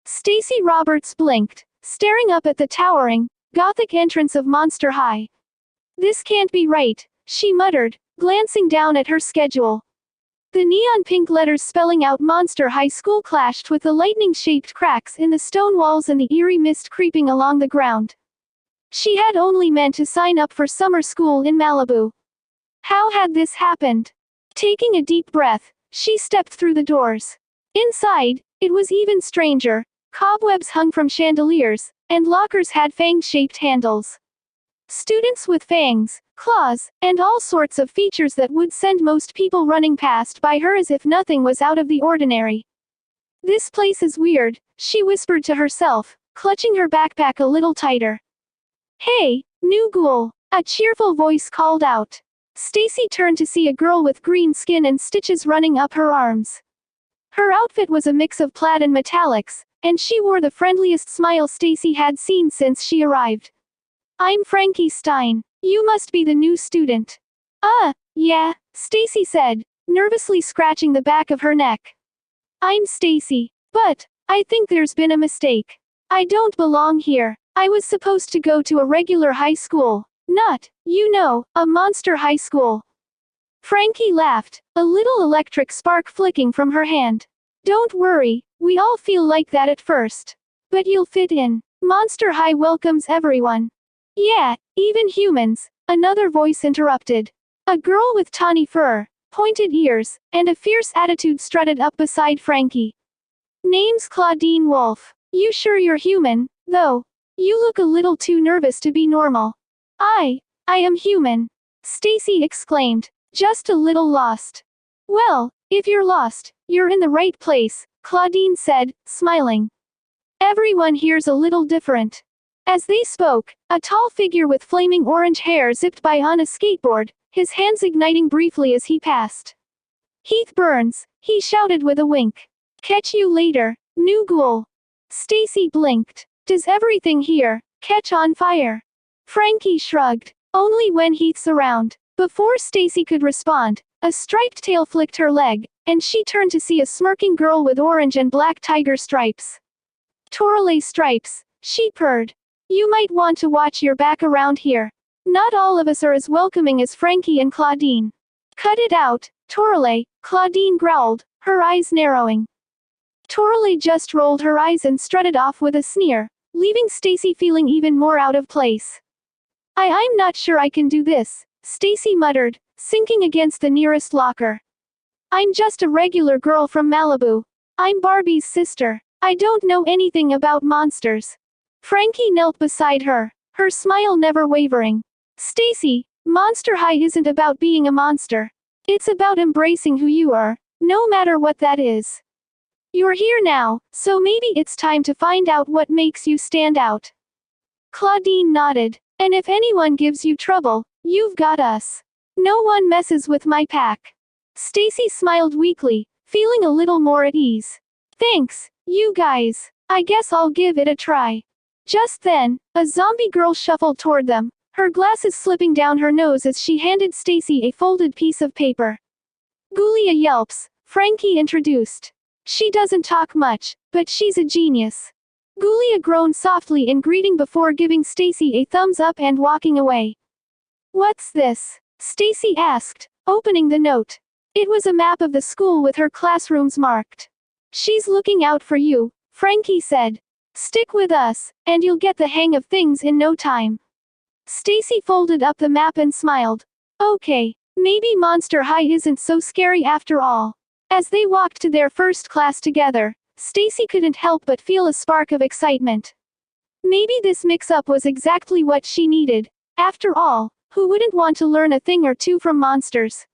Stacie Roberts blinked, staring up at the towering, Gothic entrance of Monster High. This can't be right, she muttered, glancing down at her schedule. The neon pink letters spelling out Monster High School clashed with the lightning-shaped cracks in the stone walls and the eerie mist creeping along the ground. She had only meant to sign up for summer school in Malibu. How had this happened? Taking a deep breath, she stepped through the doors. Inside, it was even stranger. Cobwebs hung from chandeliers, and lockers had fang-shaped handles. Students with fangs, claws, and all sorts of features that would send most people running past by her as if nothing was out of the ordinary. This place is weird, she whispered to herself, clutching her backpack a little tighter. Hey, new ghoul, a cheerful voice called out. Stacie turned to see a girl with green skin and stitches running up her arms. Her outfit was a mix of plaid and metallics, and she wore the friendliest smile Stacie had seen since she arrived. I'm Frankie Stein. You must be the new student. Yeah, Stacie said, nervously scratching the back of her neck. I'm Stacie, but I think there's been a mistake. I don't belong here. I was supposed to go to a regular high school, not, a monster high school. Frankie laughed, a little electric spark flicking from her hand. Don't worry, we all feel like that at first. But you'll fit in. Monster High welcomes everyone. Yeah, even humans, another voice interrupted. A girl with tawny fur, pointed ears, and a fierce attitude strutted up beside Frankie. Name's Clawdeen Wolf. You sure you're human, though? You look a little too nervous to be normal. I am human. Stacie exclaimed, just a little lost. Well, if you're lost, you're in the right place, Clawdeen said, smiling. Everyone here's a little different. As they spoke, a tall figure with flaming orange hair zipped by on a skateboard, his hands igniting briefly as he passed. Heath Burns, he shouted with a wink. Catch you later, new ghoul. Stacie blinked. Does everything here catch on fire? Frankie shrugged. Only when Heath's around. Before Stacie could respond, a striped tail flicked her leg, and she turned to see a smirking girl with orange and black tiger stripes. Toralei Stripes, she purred. You might want to watch your back around here. Not all of us are as welcoming as Frankie and Clawdeen. Cut it out, Toralei, Clawdeen growled, her eyes narrowing. Toralei just rolled her eyes and strutted off with a sneer, leaving Stacie feeling even more out of place. I'm not sure I can do this, Stacie muttered, sinking against the nearest locker. I'm just a regular girl from Malibu. I'm Barbie's sister. I don't know anything about monsters. Frankie knelt beside her, her smile never wavering. Stacie, Monster High isn't about being a monster. It's about embracing who you are, no matter what that is. You're here now, so maybe it's time to find out what makes you stand out. Clawdeen nodded. And if anyone gives you trouble, you've got us. No one messes with my pack. Stacie smiled weakly, feeling a little more at ease. Thanks, you guys. I guess I'll give it a try. Just then, a zombie girl shuffled toward them, her glasses slipping down her nose as she handed Stacie a folded piece of paper. Ghoulia Yelps, Frankie introduced. She doesn't talk much, but she's a genius. Ghoulia groaned softly in greeting before giving Stacie a thumbs up and walking away. What's this? Stacie asked, opening the note. It was a map of the school with her classrooms marked. She's looking out for you, Frankie said. Stick with us, and you'll get the hang of things in no time. Stacie folded up the map and smiled. Okay, maybe Monster High isn't so scary after all. As they walked to their first class together, Stacie couldn't help but feel a spark of excitement. Maybe this mix-up was exactly what she needed. After all, who wouldn't want to learn a thing or two from monsters?